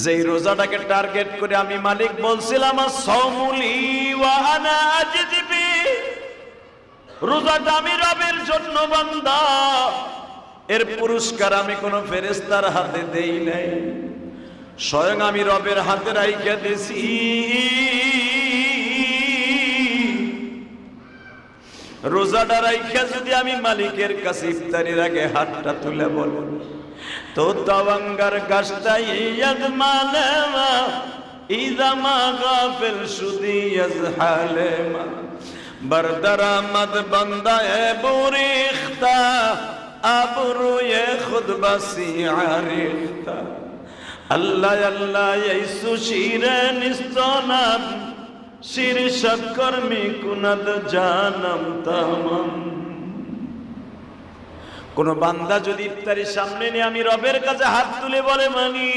যেই রোজাটাকে টার্গেট করে আমি মালিক বলছিলাম আস-সাওমুলি ওয়া আনা আজজি বি, রোজাটা আমি রবের জন্য বান্দা, এর পুরস্কার আমি কোন ফেরেশতার হাতে দেই নাই, স্বয়ং আমি রবের হাতে রাইখা দিছি। রোজাটা রাইখা যদি আমি মালিকের কাছে ইফতারির আগে হাতটা তুলে বলবো তো তাওয়াঙ্গার গাছটা ইয়াদ মালেমা ইদামা গাফিল সুদি ইয়াজহালেমা বরদরামদ বান্দা এ বুরিখতা আবরু এ খুদ বাসি আরিখতা আল্লাহ আল্লাহ ইসু শিরে নিস্তনাম শির শক্কর মি কুনদ জানম তামাম। কোন বান্দা যদি ইফতারির সামনে নিয়ে আমি রবের কাছে হাত তুলে বলে মানি